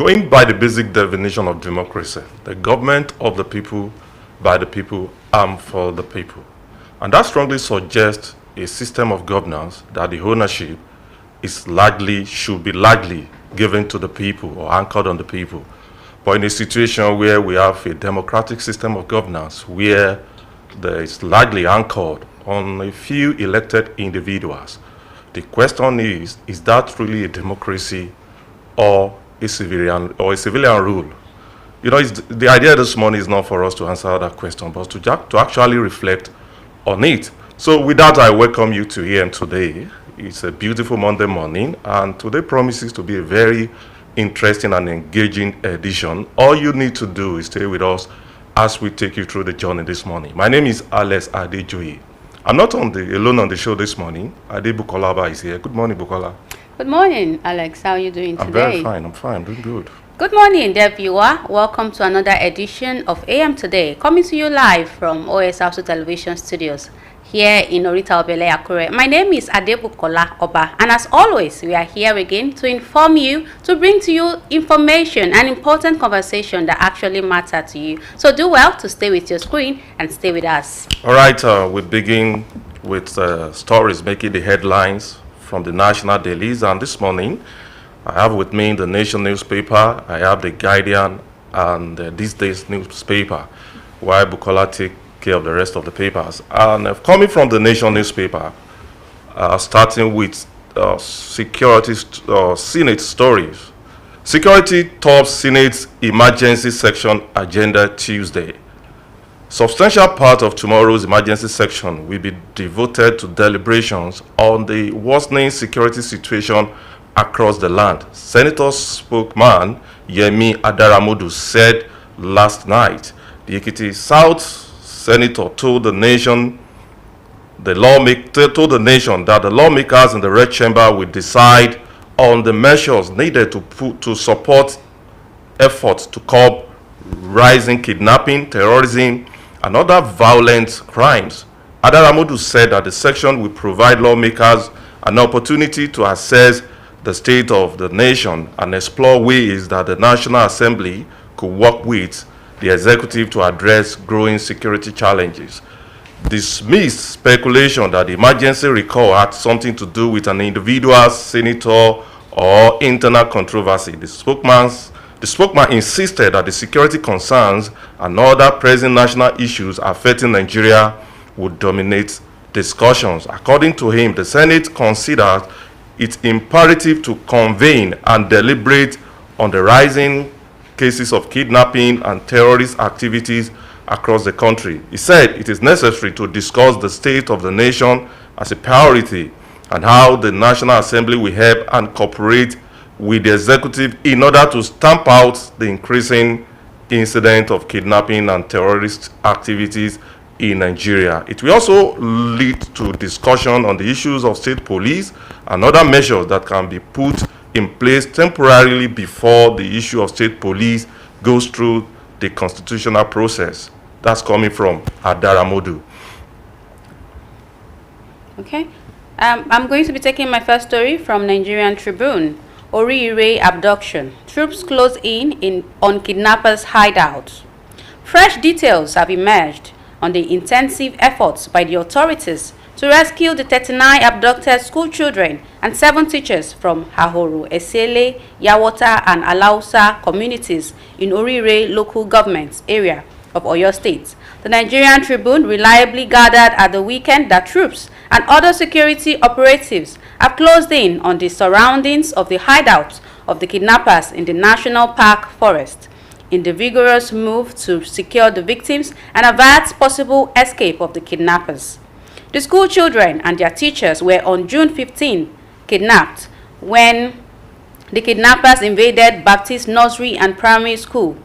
Going by the basic definition of democracy, the government of the people, by the people, and for the people. And that strongly suggests a system of governance that the ownership should be largely given to the people or anchored on the people. But in a situation where we have a democratic system of governance where there is largely anchored on a few elected individuals, the question is that really a democracy or a civilian rule? You know, the idea this morning is not for us to answer that question, but to actually reflect on it. So with that, I welcome you to here today. It's a beautiful Monday morning, and today promises to be a very interesting and engaging edition. All you need to do is stay with us as we take you through the journey this morning. My name is Alex Adejoye. I'm not alone on the show this morning. Ade Bukolaba is here. Good morning, Bukola. Good morning, Alex. How are you doing today? I'm very fine. I'm fine. I'm doing good. Good morning, dear viewer. Welcome to another edition of AM Today, coming to you live from Osrc Television Studios here in Orita Obele, Akure. My name is Adebukola Oba, and as always, we are here again to inform you, to bring to you information and important conversation that actually matter to you. So do well to stay with your screen and stay with us. All right, we begin with stories making the headlines from the national dailies, and this morning I have with me the Nation newspaper, I have the Guardian, and These Days newspaper, while Bukola take care of the rest of the papers. And coming from the Nation newspaper, starting with Senate stories. Security tops Senate's emergency section agenda Tuesday. Substantial part of tomorrow's emergency section will be devoted to deliberations on the worsening security situation across the land. Senator spokesman Yemi Adaramodu said last night. The Ekiti South Senator told the nation that the lawmakers in the Red Chamber will decide on the measures needed to support efforts to curb rising kidnapping, terrorism, and other violent crimes. Adaramodu said that the section will provide lawmakers an opportunity to assess the state of the nation and explore ways that the National Assembly could work with the executive to address growing security challenges. Dismissed speculation that the emergency recall had something to do with an individual senator or internal controversy. The spokesman insisted that the security concerns and other pressing national issues affecting Nigeria would dominate discussions. According to him, the Senate considered it imperative to convene and deliberate on the rising cases of kidnapping and terrorist activities across the country. He said it is necessary to discuss the state of the nation as a priority and how the National Assembly will help and cooperate with the executive in order to stamp out the increasing incident of kidnapping and terrorist activities in Nigeria. It will also lead to discussion on the issues of state police and other measures that can be put in place temporarily before the issue of state police goes through the constitutional process. That's coming from Adaramodu. Okay. I'm going to be taking my first story from Nigerian Tribune. Orire abduction. Troops close in on kidnappers' hideout. Fresh details have emerged on the intensive efforts by the authorities to rescue the 39 abducted school children and 7 teachers from Hahoro, Esele, Yawota, and Alausa communities in Orire local government area of Oyo State. The Nigerian Tribune reliably gathered at the weekend that troops and other security operatives have closed in on the surroundings of the hideouts of the kidnappers in the National Park Forest in the vigorous move to secure the victims and avert possible escape of the kidnappers. The school children and their teachers were on June 15 kidnapped when the kidnappers invaded Baptist Nursery and Primary School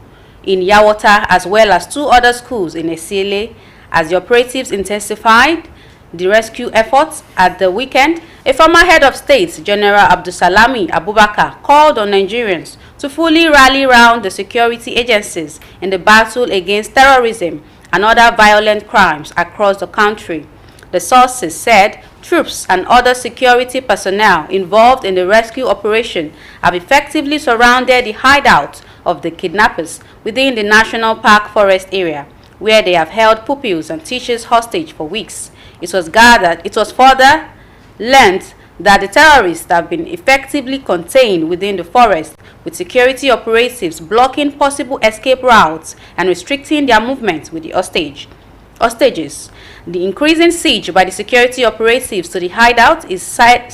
in Yawota as well as 2 other schools in Esele. As the operatives intensified the rescue efforts at the weekend, a former head of state, General Abdusalami Abubakar, called on Nigerians to fully rally round the security agencies in the battle against terrorism and other violent crimes across the country. The sources said Troops and other security personnel involved in the rescue operation have effectively surrounded the hideout of the kidnappers within the National Park Forest area, where they have held pupils and teachers hostage for weeks. It was further learned that the terrorists have been effectively contained within the forest, with security operatives blocking possible escape routes and restricting their movement with the hostages. The increasing siege by the security operatives to the hideout is said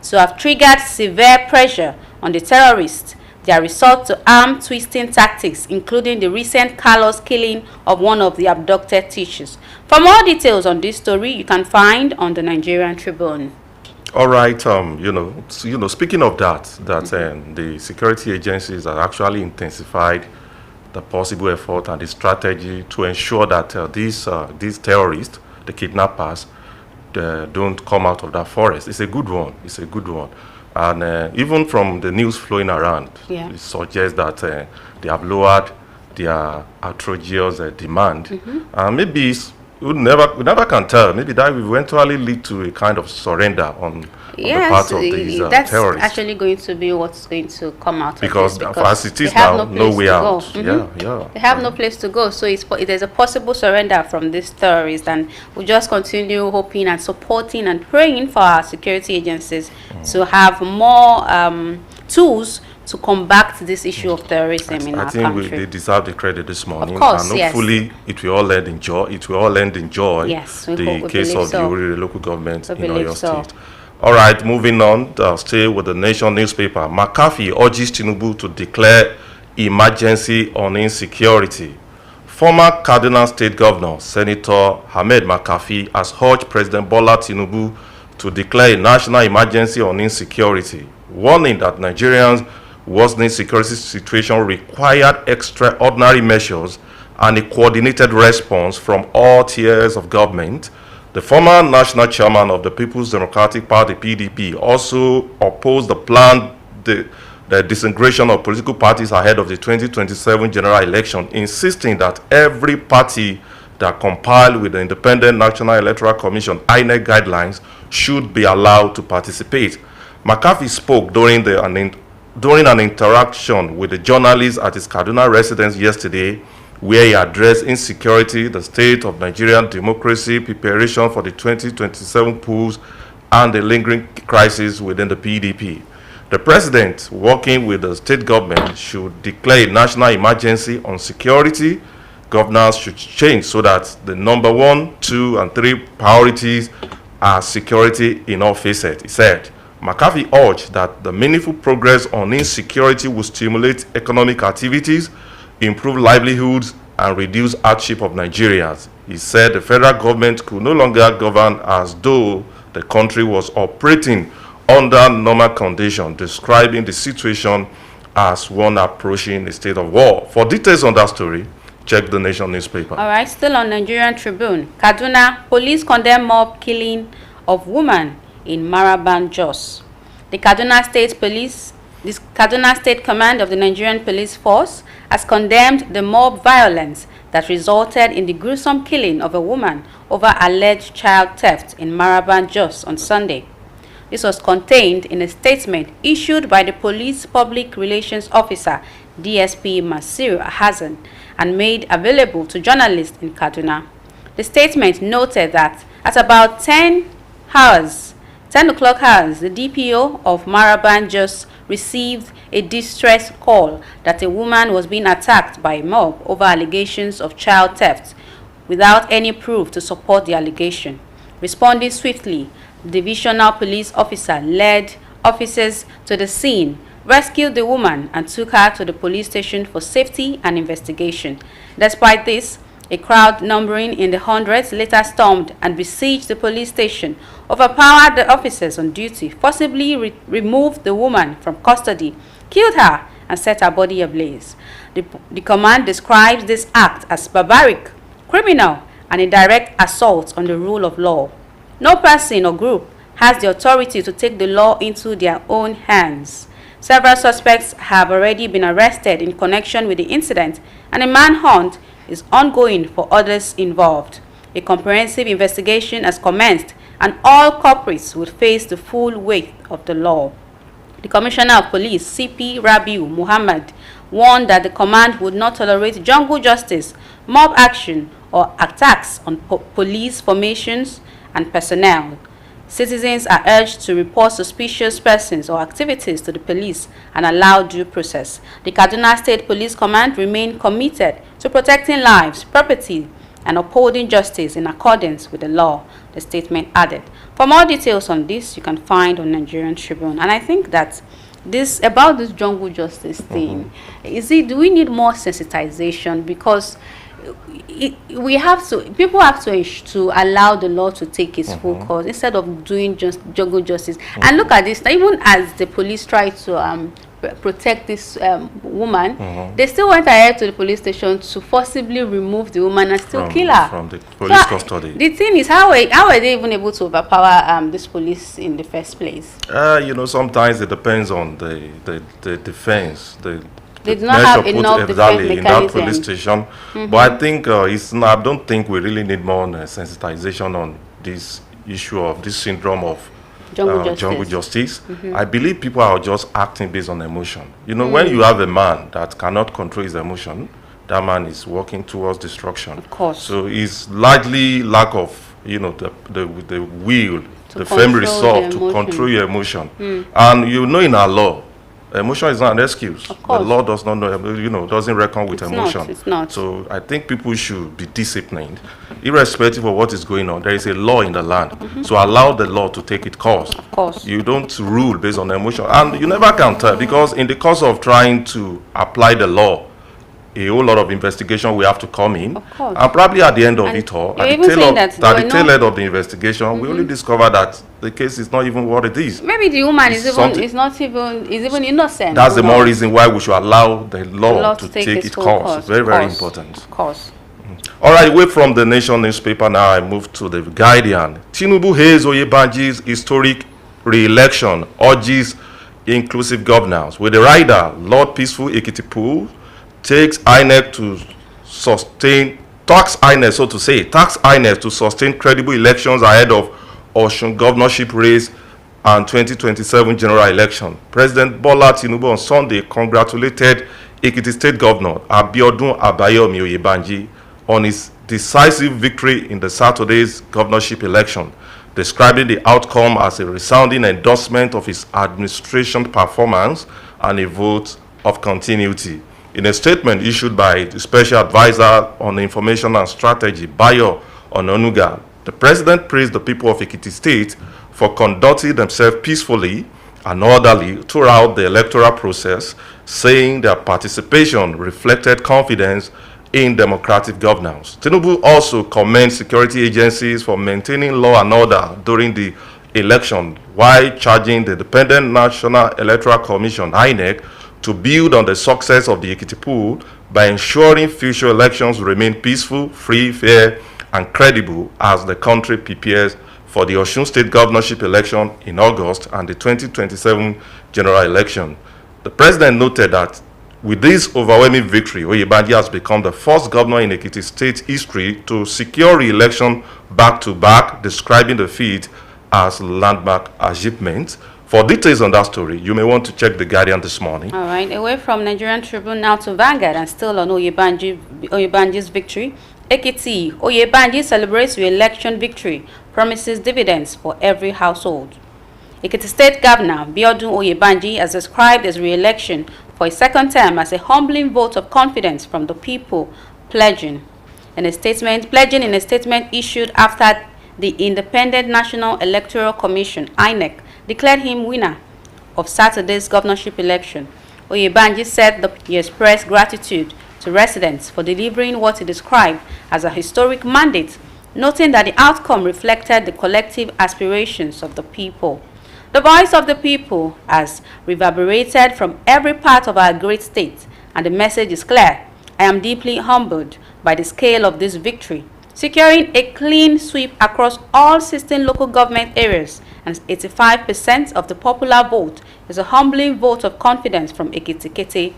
to have triggered severe pressure on the terrorists. Their resort to arm-twisting tactics, including the recent callous killing of one of the abducted teachers. For more details on this story, you can find on the Nigerian Tribune. All right, speaking of that, the security agencies have actually intensified the possible effort and the strategy to ensure that these terrorists, the kidnappers, don't come out of that forest. It's a good one. It's a good one. And even from the news flowing around, it suggests that they have lowered their outrageous demand. And maybe we never can tell. Maybe that will eventually lead to a kind of surrender on the part of these that's terrorists. Actually going to be what's going to come out because of this. Because as it is now, no way out. They have no place to go. So there's a possible surrender from these terrorists, and we'll just continue hoping and supporting and praying for our security agencies to have more tools to combat this issue of terrorism in our country. I think they deserve the credit this morning. Of course, and hopefully it will all end in joy. It will all end in joy. Yes, the case of the local government in Oyo State. All right, moving on. Stay with the Nation newspaper. McAfee urges Tinubu to declare emergency on insecurity. Former Kaduna State Governor, Senator Ahmed McAfee, has urged President Bola Tinubu to declare a national emergency on insecurity, warning that Nigerians' worsening security situation required extraordinary measures and a coordinated response from all tiers of government. The former national chairman of the People's Democratic Party, PDP, also opposed the planned disintegration of political parties ahead of the 2027 general election, insisting that every party that complied with the Independent National Electoral Commission (INEC) guidelines should be allowed to participate. McAfee spoke during an interaction with the journalists at his Kaduna residence yesterday, where he addressed insecurity, the state of Nigerian democracy, preparation for the 2027 polls, and the lingering crisis within the PDP. The president, working with the state government, should declare a national emergency on security. Governors should change so that the number 1, 2, and 3 priorities are security in all facets, he said. McAfee urged that the meaningful progress on insecurity will stimulate economic activities, improve livelihoods, and reduce hardship of Nigerians. He said the federal government could no longer govern as though the country was operating under normal conditions, describing the situation as one approaching a state of war. For details on that story, check the Nation newspaper. All right, still on Nigerian Tribune. Kaduna, police condemn mob killing of woman in Maraban, Jos. The Kaduna State Command of the Nigerian Police Force has condemned the mob violence that resulted in the gruesome killing of a woman over alleged child theft in Maraban, Jos on Sunday. This was contained in a statement issued by the police public relations officer, DSP Masiru Hassan, and made available to journalists in Kaduna. The statement noted that at about 10 o'clock hours, the DPO of Maraban Jos received a distress call that a woman was being attacked by a mob over allegations of child theft without any proof to support the allegation. Responding swiftly, the divisional police officer led officers to the scene, rescued the woman, and took her to the police station for safety and investigation. Despite this, a crowd numbering in the hundreds later stormed and besieged the police station, overpowered the officers on duty, forcibly removed the woman from custody, killed her, and set her body ablaze. The command describes this act as barbaric, criminal, and a direct assault on the rule of law. No person or group has the authority to take the law into their own hands. Several suspects have already been arrested in connection with the incident, and a manhunt is ongoing for others involved. A comprehensive investigation has commenced, and all culprits would face the full weight of the law. The Commissioner of Police, CP Rabiu Muhammad, warned that the command would not tolerate jungle justice, mob action, or attacks on police formations and personnel. Citizens are urged to report suspicious persons or activities to the police and allow due process. The Kaduna State Police Command remain committed to protecting lives, property, and upholding justice in accordance with the law, the statement added. For more details on this, you can find on Nigerian Tribune. And I think that about this jungle justice thing, do we need more sensitization? Because people have to allow the law to take its full course instead of doing just jungle justice. And look at this, even as the police try to protect this woman, they still went ahead to the police station to forcibly remove the woman and still kill her from the police custody. The thing is, how are they even able to overpower this police in the first place? Sometimes it depends on the defense. They do not have enough defense in that police station. But I think I don't think we really need more sensitization on this issue of this syndrome of jungle justice. I believe people are just acting based on emotion. When you have a man that cannot control his emotion, that man is working towards destruction. Of course. So it's largely lack of the will, the firm resolve to control your emotion. And in our law, emotion is not an excuse. The law does not doesn't reckon with emotion. It's not. So I think people should be disciplined, irrespective of what is going on. There is a law in the land, so allow the law to take its course. Of course. You don't rule based on emotion, and you never can tell, because in the course of trying to apply the law, a whole lot of investigation will have to come in, and probably at the end of it all, at the tail end of the investigation, we only discover that the case is not even what it is. Maybe the woman is even innocent. That's the more reason why we should allow the law to take its course. It's very, very important. Of course. All right, away from the Nation newspaper now, I move to the Guardian. Tinubu hails Oyebanji's historic re-election, urges inclusive governance. With the rider, Lord Peaceful Ekitipu takes INEC to sustain, tax INEC to sustain credible elections ahead of Osun governorship race and 2027 general election. President Bola Tinubu on Sunday congratulated Ekiti State Governor Abiodun Abayomi Oyebanji on his decisive victory in the Saturday's governorship election, describing the outcome as a resounding endorsement of his administration performance and a vote of continuity. In a statement issued by the Special Advisor on Information and Strategy, Bayo Ononuga, the President praised the people of Ekiti State for conducting themselves peacefully and orderly throughout the electoral process, saying their participation reflected confidence in democratic governance. Tinubu also commends security agencies for maintaining law and order during the election, while charging the Independent National Electoral Commission, INEC, to build on the success of the Ekiti pool by ensuring future elections remain peaceful, free, fair, and credible as the country prepares for the Osun State governorship election in August and the 2027 general election. The president noted that with this overwhelming victory, Oyebanji has become the first governor in Ekiti State history to secure re-election back-to-back, describing the feat as landmark achievement. For details on that story, you may want to check The Guardian this morning. All right, away from Nigerian Tribune now to Vanguard, and still on Oyebanji's victory. Ekiti, Oyebanji celebrates re-election victory, promises dividends for every household. Ekiti State Governor Biodun Oyebanji has described his re-election for his second term as a humbling vote of confidence from the people, pledging in a statement issued after the Independent National Electoral Commission, INEC, declared him winner of Saturday's governorship election. Oyebanji said he expressed gratitude to residents for delivering what he described as a historic mandate, noting that the outcome reflected the collective aspirations of the people. The voice of the people has reverberated from every part of our great state, and the message is clear. I am deeply humbled by the scale of this victory, securing a clean sweep across all 16 local government areas, and 85% of the popular vote is a humbling vote of confidence from Ekiti.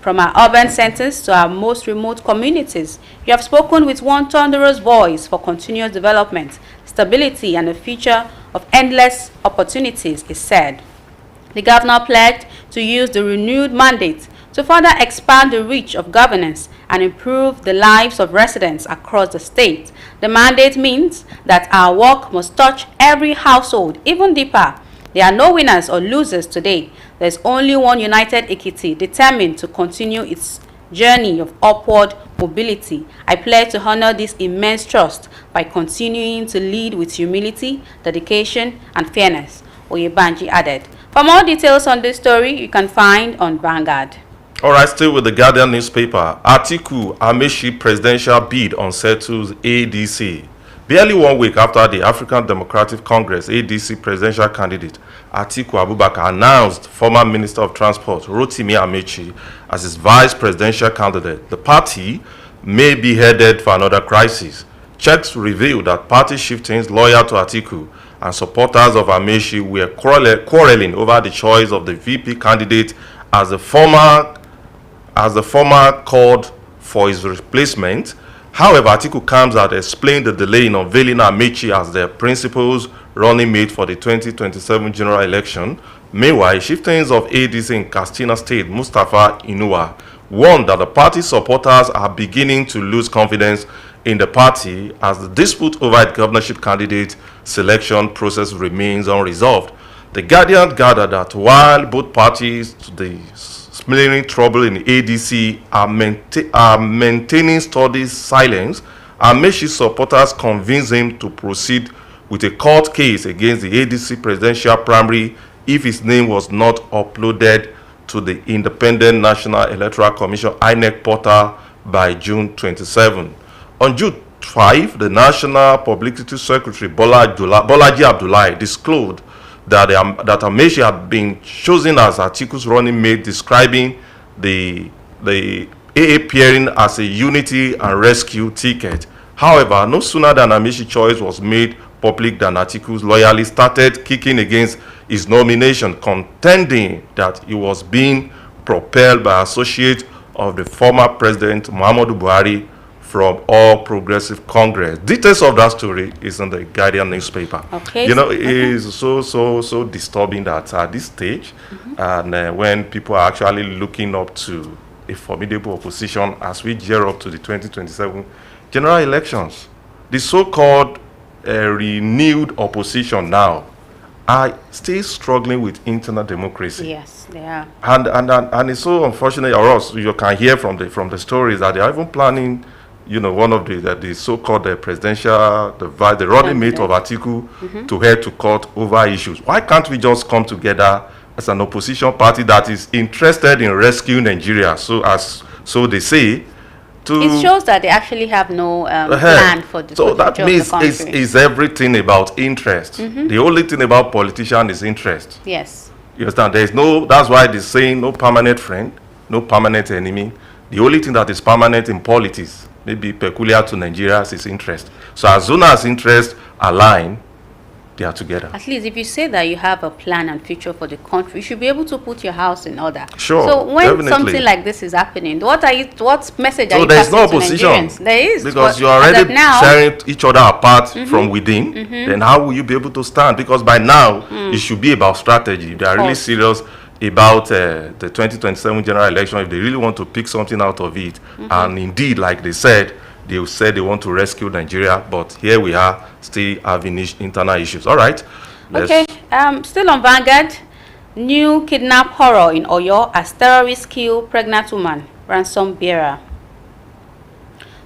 From our urban centers to our most remote communities, you have spoken with one thunderous voice for continuous development, stability, and a future of endless opportunities, is said. The governor pledged to use the renewed mandate to further expand the reach of governance and improve the lives of residents across the state. The mandate means that our work must touch every household, even deeper. There are no winners or losers today. There's only one united Ekiti determined to continue its journey of upward mobility. I pledge to honor this immense trust by continuing to lead with humility, dedication, and fairness, Oyebanji added. For more details on this story, you can find on Vanguard. All right, still with the Guardian newspaper. Atiku Amechi presidential bid unsettles ADC. Barely 1 week after the African Democratic Congress ADC presidential candidate Atiku Abubakar announced former Minister of Transport Rotimi Amechi as his vice presidential candidate, the party may be headed for another crisis. Checks revealed that party chieftains loyal to Atiku and supporters of Amechi were quarreling over the choice of the VP candidate as the former called for his replacement. However, Atiku comes out to explain the delay in unveiling Amechi as their principal's running mate for the 2027 general election. Meanwhile, chieftains of ADC in Katsina State, Mustapha Inuwa, warned that the party supporters are beginning to lose confidence in the party as the dispute over its governorship candidate selection process remains unresolved. The Guardian gathered that while both parties to the smearing trouble in the ADC are maintaining studies silence, Amechi's supporters convinced him to proceed with a court case against the ADC presidential primary if his name was not uploaded to the Independent National Electoral Commission INEC portal by June 27. On June 5, the National Publicity Secretary Bolaji Abdullahi disclosed that Amechi had been chosen as Atiku's running mate, describing the AA pairing as a unity and rescue ticket. However, no sooner than Amechi's choice was made public than Atiku's loyalists started kicking against his nomination, contending that he was being propelled by associates of the former President Muhammadu Buhari from All Progressive Congress. Details of that story is in the Guardian newspaper. Okay. You know, it is so disturbing that at this stage, and when people are actually looking up to a formidable opposition as we gear up to the 2027 general elections, the so-called renewed opposition now are still struggling with internal democracy. Yes, they are. And it's so unfortunate, or else you can hear from the stories that they are even planning, you know, one of the so-called presidential, the running mate of Atiku to head to court over issues. Why can't we just come together as an opposition party that is interested in rescuing Nigeria? So they say. It shows that they actually have no plan for the So that means it's everything about interest. The only thing about politician is interest. Yes. You understand? That's why they're saying no permanent friend, no permanent enemy. The only thing that is permanent in politics, maybe peculiar to Nigeria, is interest. So as soon as interests align, they are together. At least if you say that you have a plan and future for the country, you should be able to put your house in order. Sure. So when definitely. something like this is happening, what message are you passing to Nigerians? So there is no opposition. There is. Because you are already tearing each other apart from within. Then how will you be able to stand? Because by now, it should be about strategy. They are really serious about the 2027 general election, if they really want to pick something out of it. And indeed, like they said they want to rescue Nigeria, but here we are still having internal issues. All right. Okay. Still on Vanguard, new kidnap horror in Oyo as terrorists kill pregnant woman, ransom bearer.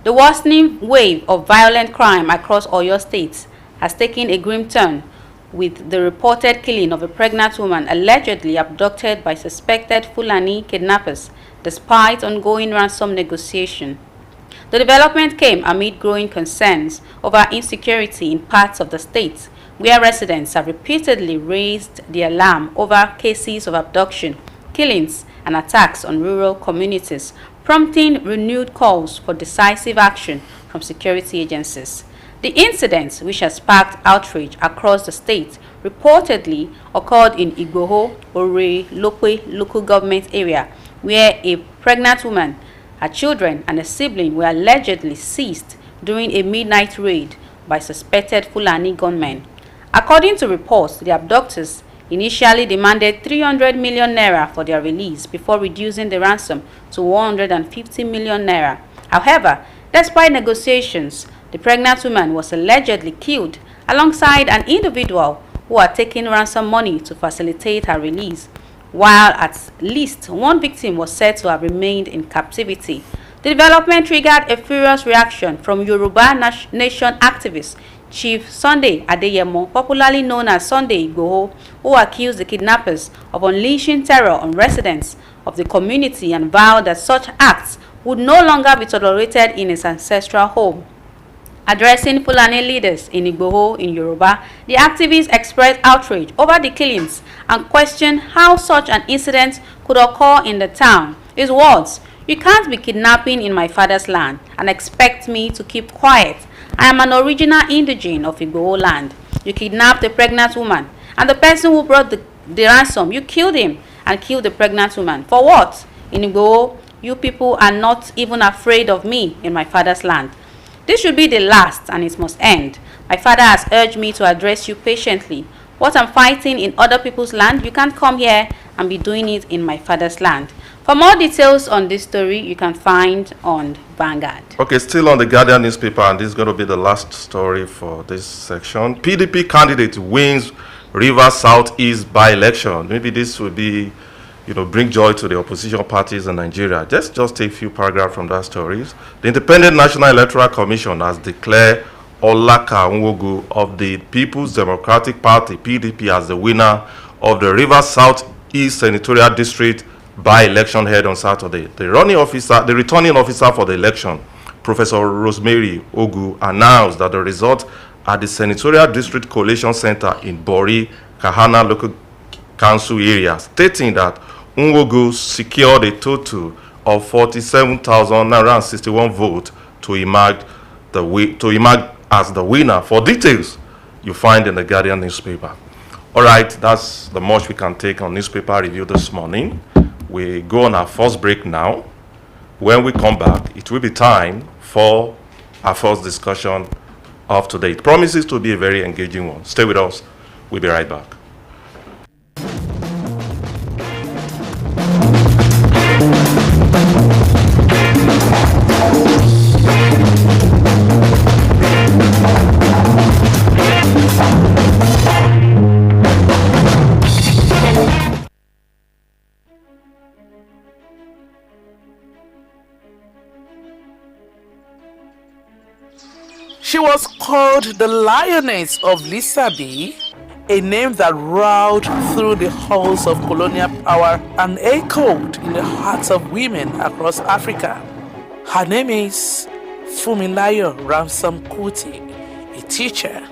The worsening wave of violent crime across Oyo State has taken a grim turn, with the reported killing of a pregnant woman allegedly abducted by suspected Fulani kidnappers, despite ongoing ransom negotiation. The development came amid growing concerns over insecurity in parts of the state, where residents have repeatedly raised the alarm over cases of abduction, killings, and attacks on rural communities, prompting renewed calls for decisive action from security agencies. The incident, which has sparked outrage across the state, reportedly occurred in Igboho, Ore, Lokwe local government area, where a pregnant woman, her children, and a sibling were allegedly seized during a midnight raid by suspected Fulani gunmen. According to reports, the abductors initially demanded 300 million naira for their release before reducing the ransom to 150 million naira. However, despite negotiations, the pregnant woman was allegedly killed alongside an individual who had taken ransom money to facilitate her release, while at least one victim was said to have remained in captivity. The development triggered a furious reaction from Yoruba Nation activist Chief Sunday Adeyemo, popularly known as Sunday Igboho, who accused the kidnappers of unleashing terror on residents of the community and vowed that such acts would no longer be tolerated in his ancestral home. Addressing Fulani leaders in Igboho in Yoruba, the activists expressed outrage over the killings and questioned how such an incident could occur in the town. His words, "You can't be kidnapping in my father's land and expect me to keep quiet. I am an original indigene of Igboho land. You kidnapped a pregnant woman, and the person who brought the ransom, you killed him and killed the pregnant woman. For what? In Igboho, you people are not even afraid of me in my father's land. This should be the last, and it must end. My father has urged me to address you patiently. What I'm fighting in other people's land, you can't come here and be doing it in my father's land." For more details on this story, you can find on Vanguard. Okay, still on the Guardian newspaper, and this is going to be the last story for this section. PDP candidate wins Rivers Southeast by-election. Maybe this will be, bring joy to the opposition parties in Nigeria. Just take a few paragraphs from that story. The Independent National Electoral Commission has declared Olaka Nwogu of the People's Democratic Party, PDP, as the winner of the Rivers Southeast Senatorial District by-election held on Saturday. The returning officer for the election, Professor Rosemary Ogu, announced that the result at the Senatorial District Collation Center in Bori, Kahana Local Council area, stating that Nwogu secured a total of 47,961 votes to emerge as the winner. For details, you find in the Guardian newspaper. All right, that's the much we can take on newspaper review this morning. We go on our first break now. When we come back, it will be time for our first discussion of today. It promises to be a very engaging one. Stay with us. We'll be right back. She was called the Lioness of Lisabi, a name that roared through the halls of colonial power and echoed in the hearts of women across Africa. Her name is Fumilayo Ransome Kuti, a teacher,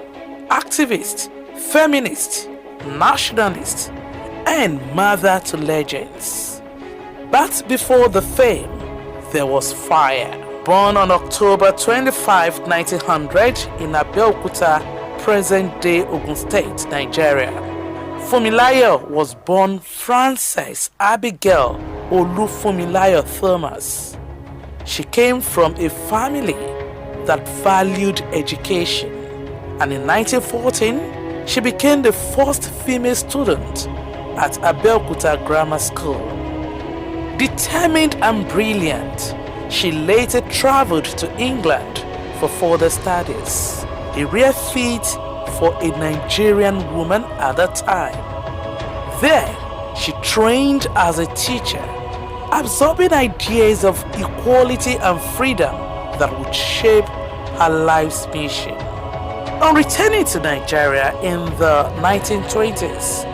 activist, feminist, nationalist, and mother to legends. But before the fame, there was fire. Born on October 25, 1900 in Abeokuta, present-day Ogun State, Nigeria. Fumilayo was born Frances Abigail Olufumilayo Thomas. She came from a family that valued education, and in 1914, she became the first female student at Abeokuta Grammar School. Determined and brilliant, she later traveled to England for further studies, a rare feat for a Nigerian woman at that time. There, she trained as a teacher, absorbing ideas of equality and freedom that would shape her life's mission. On returning to Nigeria in the 1920s,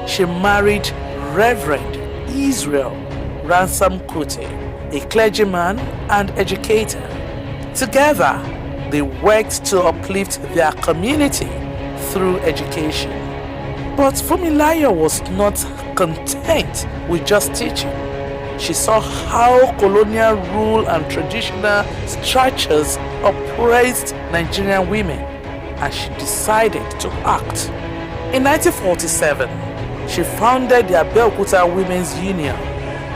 she married Reverend Israel Ransome Kuti, a clergyman and educator. Together, they worked to uplift their community through education. But Fumilayo was not content with just teaching. She saw how colonial rule and traditional structures oppressed Nigerian women, and she decided to act. In 1947, she founded the Abeokuta Women's Union,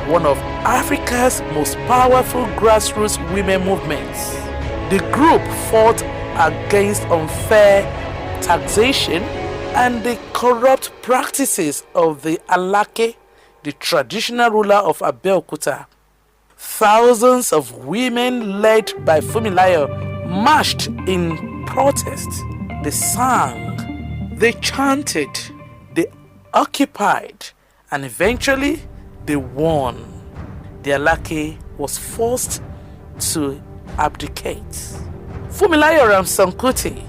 one of Africa's most powerful grassroots women movements. The group fought against unfair taxation and the corrupt practices of the Alake, the traditional ruler of Abeokuta. Thousands of women led by Fumilayo marched in protest. They sang, they chanted, they occupied, and eventually they won. The Alake was forced to abdicate. Fumilayo Ramsankuti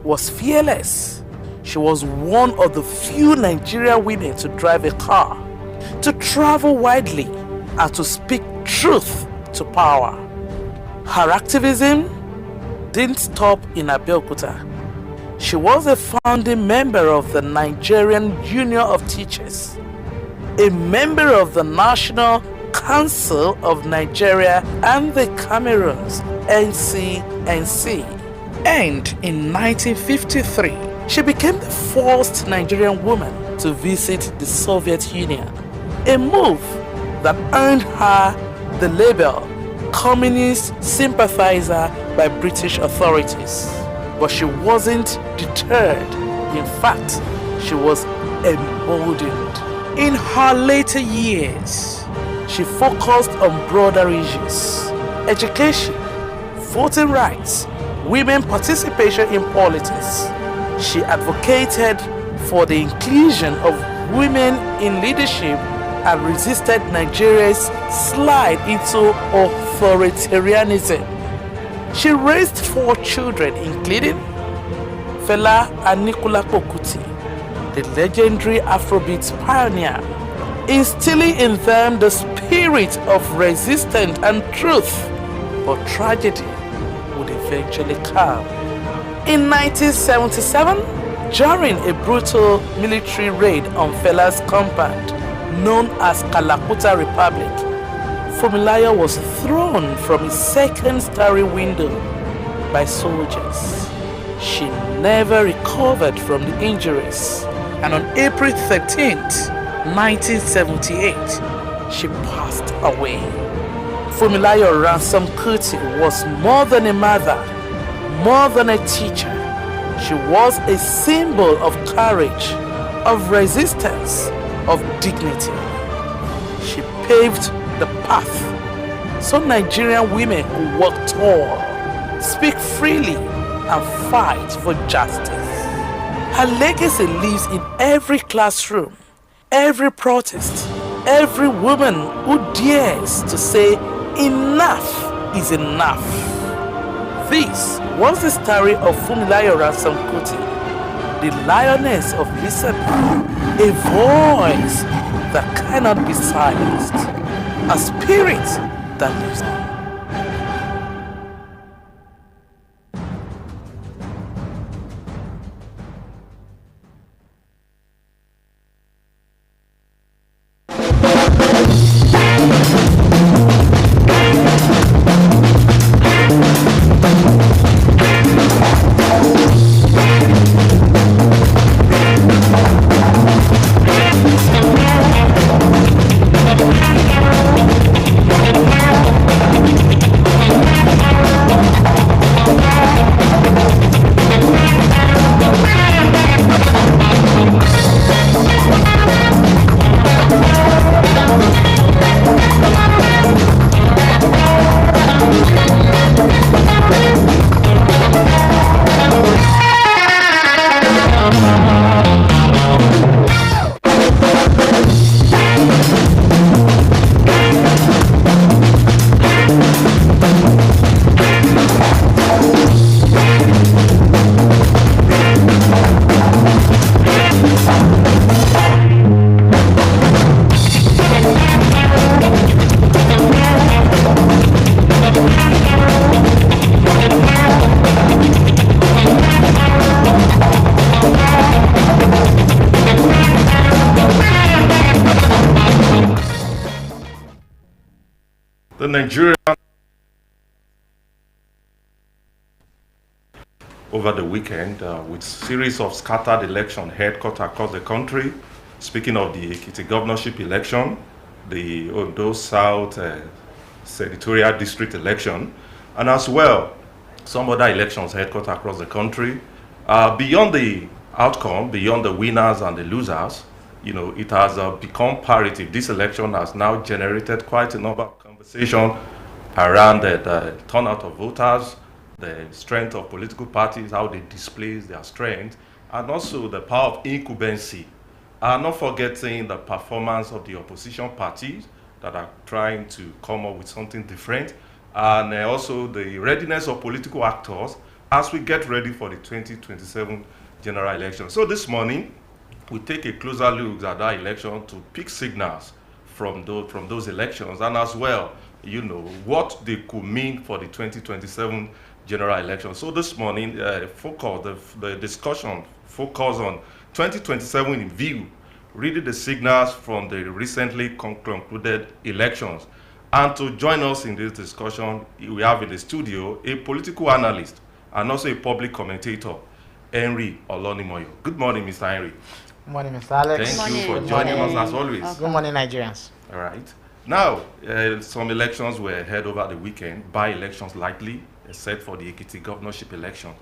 was fearless. She was one of the few Nigerian women to drive a car, to travel widely, and to speak truth to power. Her activism didn't stop in Abeokuta. She was a founding member of the Nigerian Union of Teachers, a member of the National Council of Nigeria and the Cameroon's NCNC. And in 1953, she became the first Nigerian woman to visit the Soviet Union, a move that earned her the label Communist Sympathizer by British authorities. But she wasn't deterred. In fact, she was emboldened. In her later years, she focused on broader issues: education, voting rights, women participation in politics. She advocated for the inclusion of women in leadership and resisted Nigeria's slide into authoritarianism. She raised 4 children, including Fela Anikulapo Kuti, the legendary Afrobeat pioneer, instilling in them the spirit of resistance and truth. But tragedy would eventually come. In 1977, during a brutal military raid on Fela's compound, known as Kalakuta Republic, Fumilayo was thrown from his second-story window by soldiers. She never recovered from the injuries, and on April 13th, 1978, she passed away. Fumilayo Ransom Kuti was more than a mother, more than a teacher. She was a symbol of courage, of resistance, of dignity. She paved the path so Nigerian women could walk tall, speak freely, and fight for justice. Her legacy lives in every classroom, every protest, every woman who dares to say enough is enough. This was the story of Fumilayo Ransom Kuti, the lioness of Lisabi, a voice that cannot be silenced, a spirit that lives on. The Nigerian over the weekend with series of scattered election headquarters across the country. Speaking of the Ekiti governorship election, the Ondo South senatorial district election, and as well some other elections headquartered across the country. Beyond the outcome, beyond the winners and the losers, it has become parity. This election has now generated quite a number of conversation around the turnout of voters, the strength of political parties, how they display their strength, and also the power of incumbency. And not forgetting the performance of the opposition parties that are trying to come up with something different, and also the readiness of political actors as we get ready for the 2027 general election. So this morning, we take a closer look at that election to pick signals from those elections, and as well, what they could mean for the 2027 general election. So this morning, the discussion focus on 2027 in view, reading the signals from the recently concluded elections. And to join us in this discussion, we have in the studio a political analyst and also a public commentator, Henry Olonimoyo. Good morning, Mr. Henry. Good morning, Mr. Alex. Thank you for joining us as always. Good morning, Nigerians. All right. Now, some elections were held over the weekend, by-elections likely, except for the Ekiti governorship election.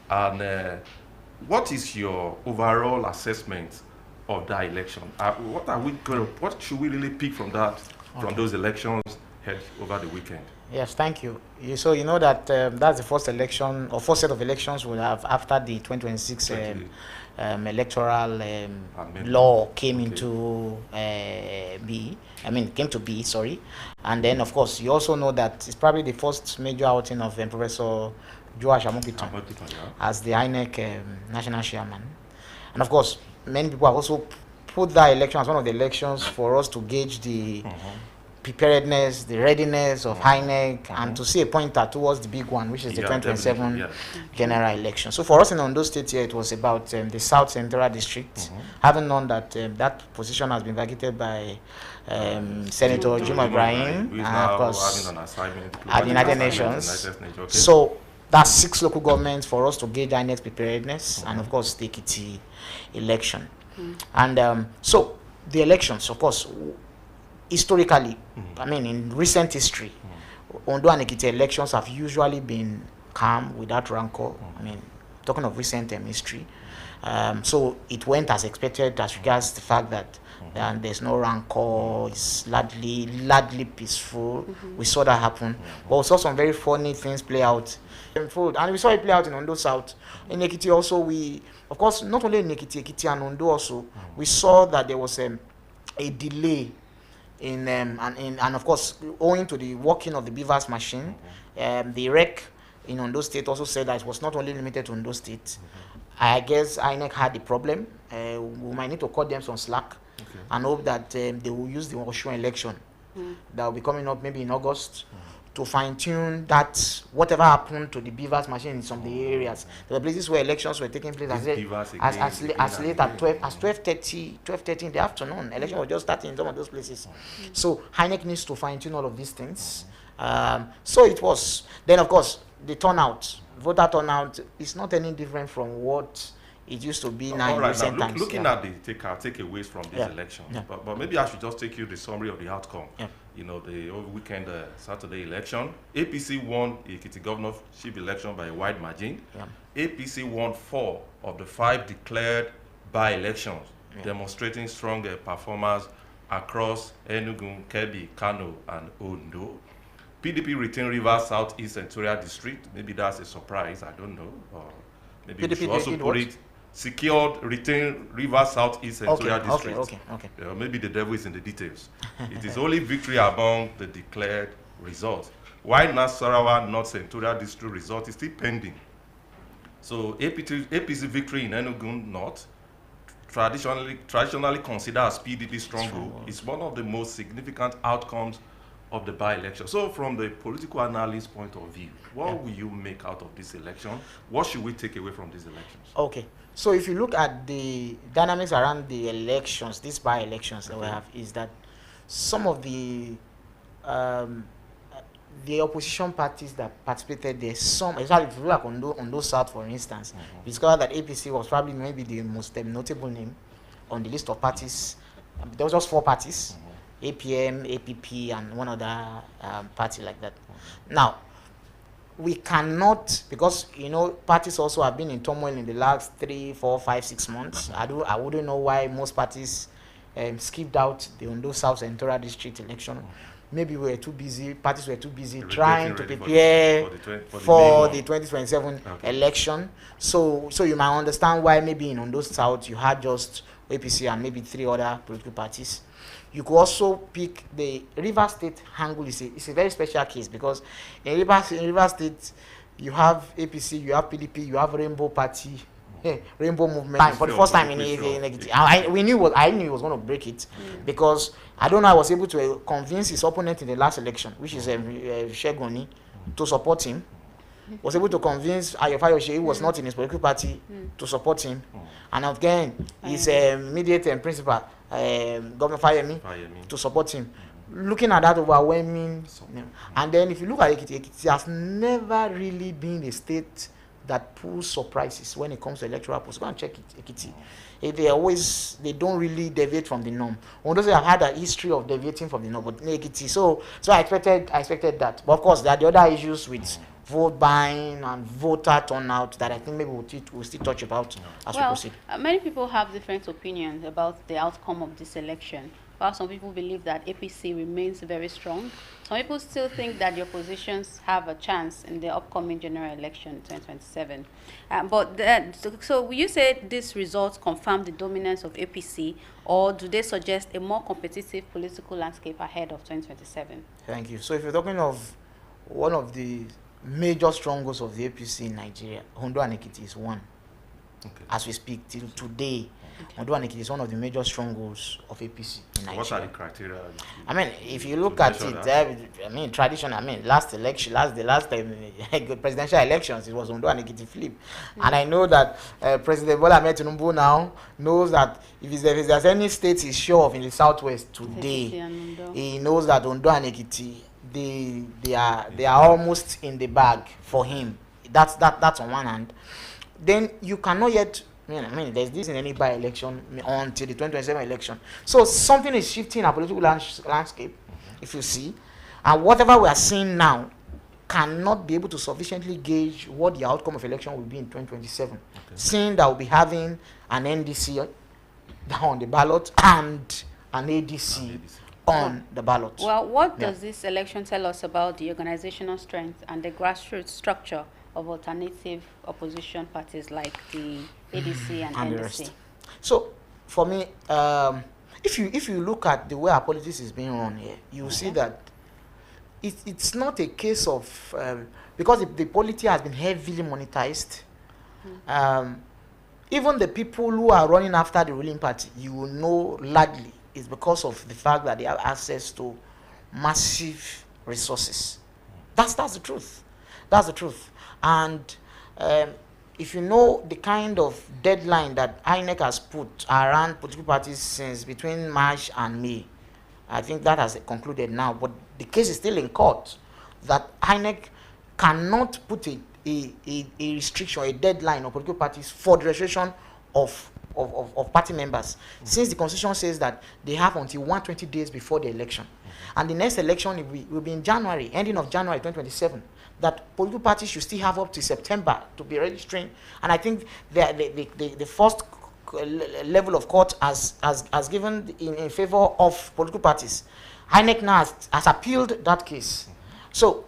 And what is your overall assessment of that election? What should we really pick from that, from those elections held over the weekend? Yes, thank you. So you know that that's the first election or first set of elections we'll have after the 2026 electoral law came into came to be, sorry. And then of course you also know that it's probably the first major outing of Professor Joash Amokiton as the INEC national chairman. And of course many people have also put that election as one of the elections for us to gauge the preparedness, the readiness of INEC, and to see a pointer towards the big one, which is the 2027 general election. So for us in Ondo State here, it was about the South Central District, having known that that position has been vacated by Senator Jim Ibrahim, and of course at the United Nations. Okay. So that's 6 local governments for us to gauge INEC's preparedness, and of course the Ekiti election. And so the elections, of course, historically, in recent history, Ondo and Ekiti elections have usually been calm, without rancor. Talking of recent history. So it went as expected as regards the fact that there's no rancor, it's largely peaceful. We saw that happen. But we saw some very funny things play out. And we saw it play out in Ondo South. In Ekiti also, of course, not only in Ekiti and Ondo also, we saw that there was a delay and of course, owing to the working of the beavers machine, the REC in Ondo State also said that it was not only limited to Ondo State. I guess INEC had the problem. We might need to cut them some slack and hope that they will use the Osun election that will be coming up maybe in August to fine-tune that whatever happened to the beavers machine in some of the areas. There were places where elections were taking place as late at 12:30 in the afternoon. Election was just starting in some of those places. So INEC needs to fine-tune all of these things. So it was. Then of course the voter turnout is not any different from what it used to be now in recent times. Looking at the takeaways from this election, but maybe I should just take you the summary of the outcome. The over weekend Saturday election, APC won Ekiti governorship election by a wide margin. APC won 4 of the 5 declared by-elections, demonstrating strong performance across Enugu, Kebbi, Kano, and Ondo. PDP retained Rivers Southeast Senatorial District. Maybe that's a surprise, I don't know. Or maybe PDP we should also put it, retained Rivers Southeast Senatorial District. Okay. Maybe the devil is in the details. It is only victory among the declared results. While Nasarawa North Senatorial District result is still pending. So APC victory in Enugu North, traditionally considered as PDP stronghold, is one of the most significant outcomes of the by-election. So from the political analyst point of view, what will you make out of this election? What should we take away from these elections? Okay. So if you look at the dynamics around the elections, these by-elections that we have, is that some of the opposition parties that participated there, especially if you look at Ondo South, for instance, we discovered that APC was probably maybe the most notable name on the list of parties. There was just 4 parties. APM, APP, and one other party like that. Now, we cannot, because parties also have been in turmoil in the last 3, 4, 5, 6 months. I wouldn't know why most parties skipped out the Ondo South Central District election. Maybe we were too busy, parties were too busy trying to prepare for the 2027 election. So you might understand why maybe in Ondo South you had just APC and maybe 3 other political parties. You could also pick the River State angle. It's a very special case, because in River State you have APC, you have PDP, you have Rainbow Party, Rainbow Movement. For the first time in I knew it was going to break it, because I don't know, I was able to convince his opponent in the last election, which is Shegoni, to support him. Was able to convince Ayofayoshe, who was not in his political party, to support him. And again, his immediate principal, Governor Fayemi, to support him. Looking at that overwhelming, and then if you look at Ekiti has never really been a state that pulls surprises when it comes to electoral polls. Go and check it, Ekiti. They don't really deviate from the norm. Although they have had a history of deviating from the norm, but Ekiti. So I expected that. But of course, there are the other issues with vote buying and voter turnout that I think maybe we'll still touch about as we proceed. Many people have different opinions about the outcome of this election. While some people believe that APC remains very strong, some people still think that the oppositions have a chance in the upcoming general election 2027. So will you say these results confirm the dominance of APC, or do they suggest a more competitive political landscape ahead of 2027? Thank you. So if you're talking of one of the major strongholds of the APC in Nigeria, Ondo and Ekiti is one. Okay. As we speak till today, Ondo and Ekiti is one of the major strongholds of APC in Nigeria. What are the criteria? I mean, if you look at it, tradition. Last election, the last presidential elections, it was Ondo and Ekiti flip. And I know that President Bola Ahmed Tinubu now knows that if there's any state he's sure of in the southwest today, he knows that Ondo and Ekiti, they are almost in the bag for him. That's on one hand. Then you cannot yet, there's this in any by-election until the 2027 election. So something is shifting in our political landscape, if you see. And whatever we are seeing now cannot be able to sufficiently gauge what the outcome of election will be in 2027. Okay. Seeing that we'll be having an NDC on the ballot and an ADC on the ballot. Well, what does this election tell us about the organizational strength and the grassroots structure of alternative opposition parties like the ADC and NDC? So, for me, if you look at the way our politics is being run here, you see that it's not a case of because the polity has been heavily monetized. Even the people who are running after the ruling party, you will know largely is because of the fact that they have access to massive resources. That's the truth. That's the truth. And if you know the kind of deadline that INEC has put around political parties since between March and May, I think that has concluded now. But the case is still in court that INEC cannot put a restriction, a deadline on political parties for the registration of party members, since the constitution says that they have until 120 days before the election. And the next election will be in January, ending of January 2027, that political parties should still have up to September to be registering. And I think the first level of court has given in favor of political parties. INEC now has appealed that case. So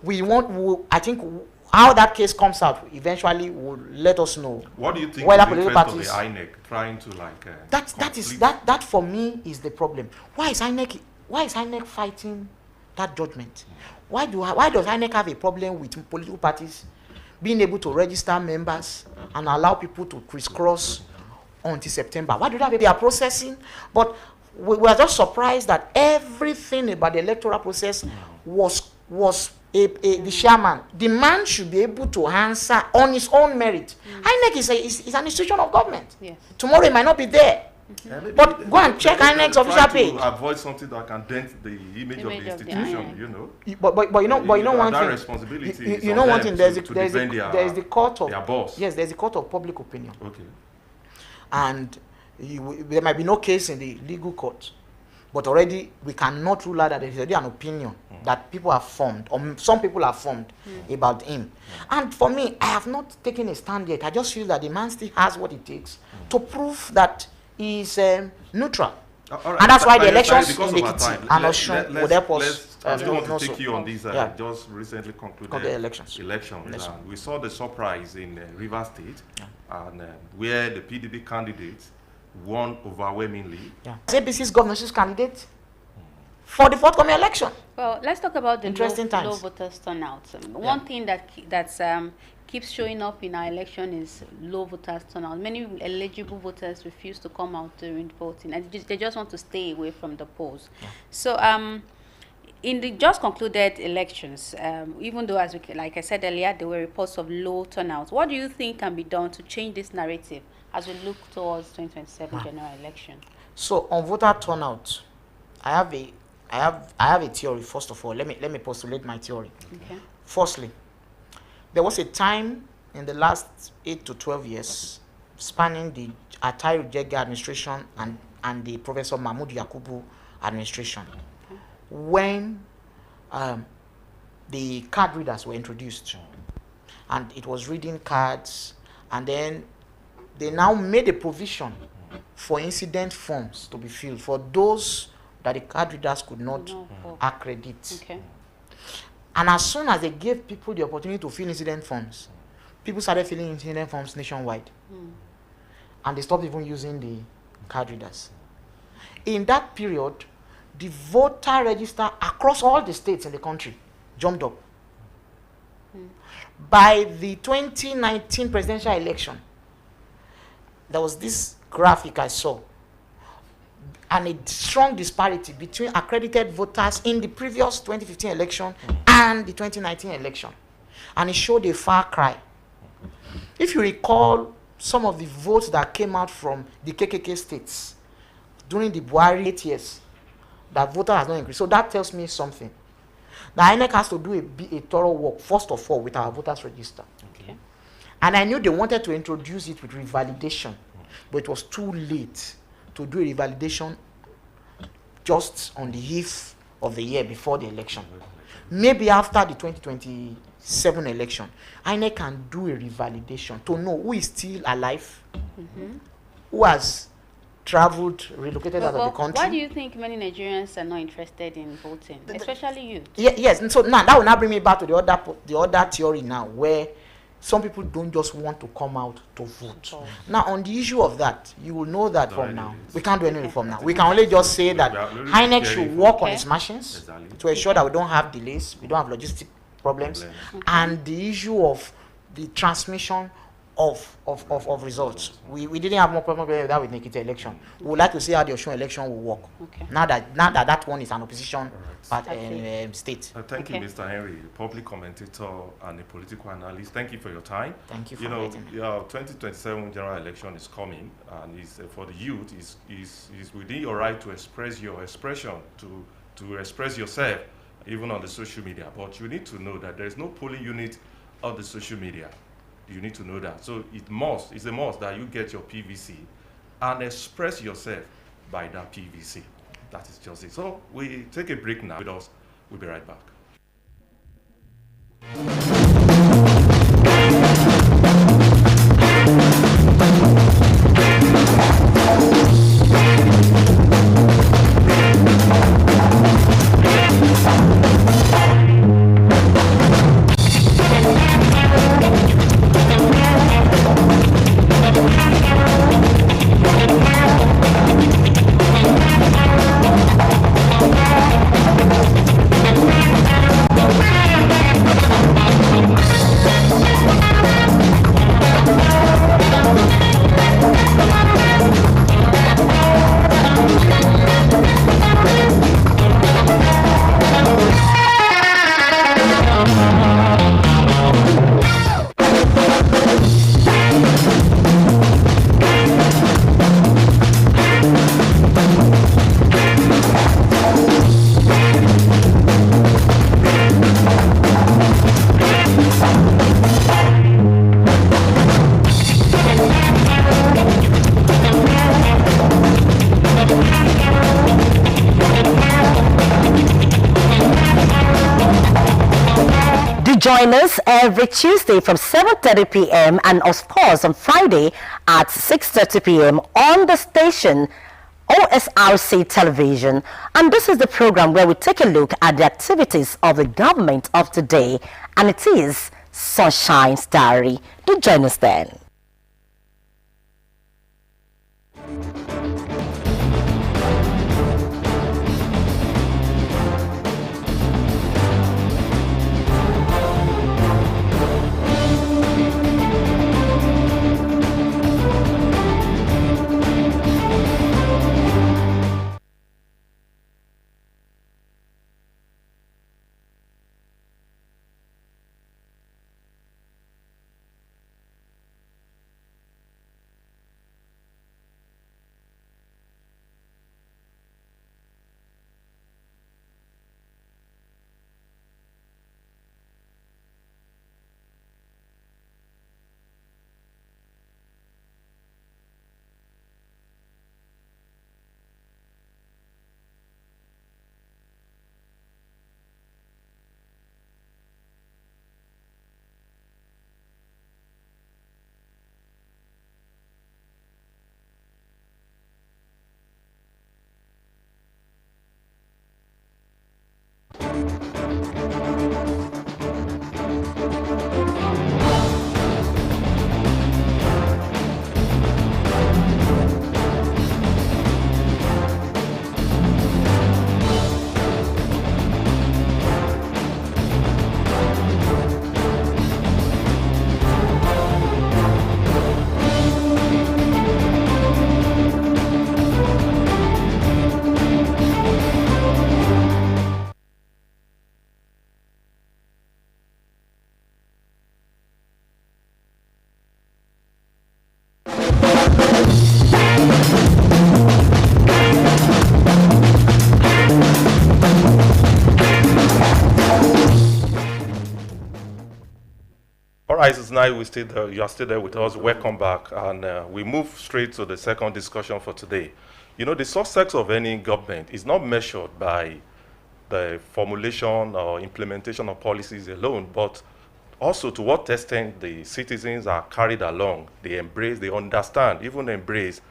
I think how that case comes out eventually will let us know. What do you think whether political parties of the INEC trying to that for me is the problem. Why is INEC fighting that judgment? Why does INEC have a problem with political parties being able to register members and allow people to crisscross until September? Why do they are processing? But we are just surprised that everything about the electoral process was the chairman. The man should be able to answer on his own merit. INEC is an institution of government. Yes. Tomorrow it might not be there. But go and check INEC's official page. To avoid something that can dent the image of the institution, you know. But you know one thing. Responsibility you know one thing. There's the court of their boss. Yes, there's the court of public opinion. Okay. And there might be no case in the legal court. but already we cannot rule out that there is already an opinion that people have formed, or some people have formed about him. And for me, I have not taken a stand yet. I just feel that the man still has what it takes to prove that he is neutral. Right. And that's why the But elections because in of our Ekiti time, and Osun would help us. I still want to also. take you on this Yeah. just recently concluded Okay, elections. elections. We saw the surprise in Rivers State, and where the PDP candidate won overwhelmingly. Yeah. APC's governorship candidate for the forthcoming election. Well, let's talk about the Interesting low times. voters turnout. One thing that keeps showing up in our election is low voters turnout. Many eligible voters refuse to come out during voting, and they just want to stay away from the polls. Yeah. So, in the just concluded elections, even though, like I said earlier, there were reports of low turnout, what do you think can be done to change this narrative as we look towards 2027 general election? So on voter turnout, I have a theory. First of all, let me postulate my theory. Okay. Firstly, there was a time in the last 8 to 12 years, spanning the Atayu Jega administration and the Professor Mahmoud Yakubu administration, when the card readers were introduced, and it was reading cards, and then they now made a provision for incident forms to be filled for those that the card readers could not accredit. Okay. And as soon as they gave people the opportunity to fill incident forms, people started filling incident forms nationwide. And they stopped even using the card readers. In that period, the voter register across all the states in the country jumped up. By the 2019 presidential election, there was this graphic I saw, and a strong disparity between accredited voters in the previous 2015 election and the 2019 election. And it showed a far cry. If you recall some of the votes that came out from the KKK states during the Buhari 8 years, that voter has not increased. So that tells me something. The INEC has to do a thorough work, first of all, with our voters register. Okay. And I knew they wanted to introduce it with revalidation, but it was too late to do a revalidation just on the eve of the year before the election. Maybe after the 2027 election, INEC can do a revalidation to know who is still alive, who has traveled, relocated out of the country. Why do you think many Nigerians are not interested in voting, especially youth? Yes, and so now that will now bring me back to the other theory now, where some people don't just want to come out to vote. Now, on the issue of that, you will know that from now, we can't do any reform now. We can only just say that INEC should work on its machines to ensure that we don't have delays, we don't have logistic problems, and the issue of the transmission of results. We didn't have more problem with that with Ekiti election. We would like to see how the Osun election will work. Okay. Now that one is an opposition state. Thank you, Mr. Henry, a public commentator and a political analyst. Thank you for your time. Thank you for inviting me. 2027 general election is coming, and for the youth is within your right to express your expression, to express yourself, even on the social media. But you need to know that there is no polling unit on the social media. You need to know that. So it's a must that you get your PVC and express yourself by that PVC. That is just it. So we take a break now with us. We'll be right back. join us every Tuesday from 7:30 p.m. and of course on Friday at 6:30 p.m. on the station Osrc television. And this is the program where we take a look at the activities of the government of today, and it is Sunshine's Diary. Do join us then. It's nice you are still there with us. Welcome back. And we move straight to the second discussion for today. You know, the success of any government is not measured by the formulation or implementation of policies alone, but also to what extent the citizens are carried along, they embrace, they understand, even embrace,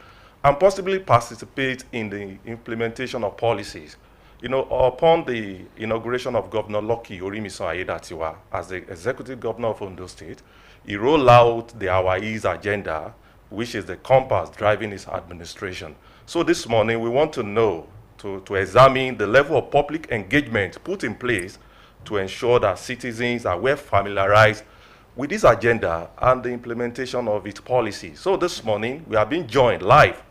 and possibly participate in the implementation of policies. You know, upon the inauguration of Governor Lucky Orimisan Ayedatiwa as the executive governor of Ondo State, he rolled out the Our Ease agenda, which is the compass driving his administration. So this morning, we want to know, to examine the level of public engagement put in place to ensure that citizens are well familiarized with this agenda and the implementation of its policy. So this morning, we are being joined live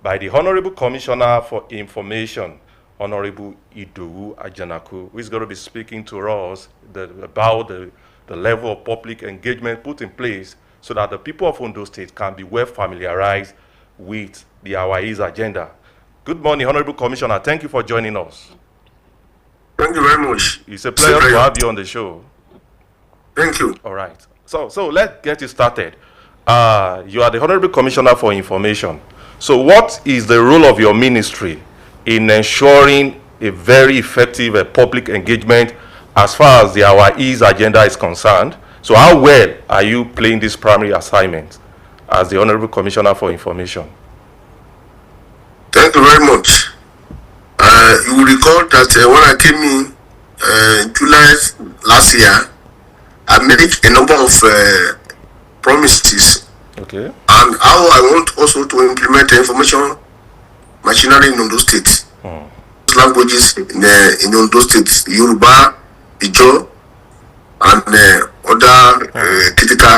by the Honorable Commissioner for Information, Honorable Idowu Ajanaku, who is going to be speaking to us about the level of public engagement put in place so that the people of Ondo State can be well familiarized with the Our Ease agenda. Good morning, Honorable Commissioner. Thank you for joining us. Thank you very much. It's a pleasure to have you on the show. Thank you. All right. So let's get it started. You are the Honorable Commissioner for Information. So what is the role of your ministry in ensuring a very effective public engagement as far as the Our Ease agenda is concerned? So how well are you playing this primary assignment as the Honorable Commissioner for Information? Thank you very much. You will recall that when I came in July last year, I made a number of promises. Okay. And how I want also to implement the information machinery in Ondo State. Languages in Ondo State, Yoruba, Ijo, and other critical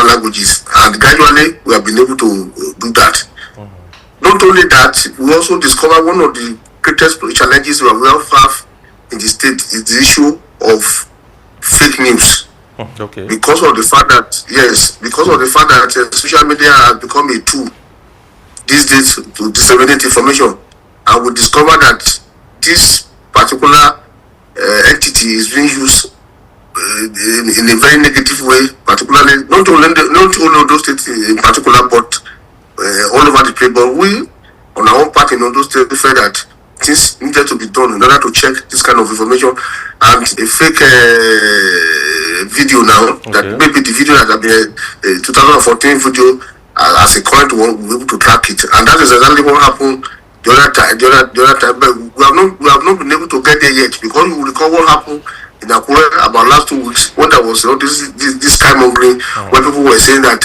languages. And gradually, we have been able to do that. Not only that, we also discovered one of the greatest challenges we have in the state is the issue of fake news. Okay. Because of the fact that social media has become a tool these days to disseminate information, and we discover that this particular entity is being used in a very negative way, particularly not only those states in particular, but all over the place. But we, on our own part in Ondo State, felt that things needed to be done in order to check this kind of information. And a fake video now, that maybe the video that have been 2014 video as a current one, we'll be able to track it. And that is exactly what happened the other time. But we have not been able to get there yet, because you will recall what happened in Akure about last 2 weeks when there was this scaremongering, where people were saying that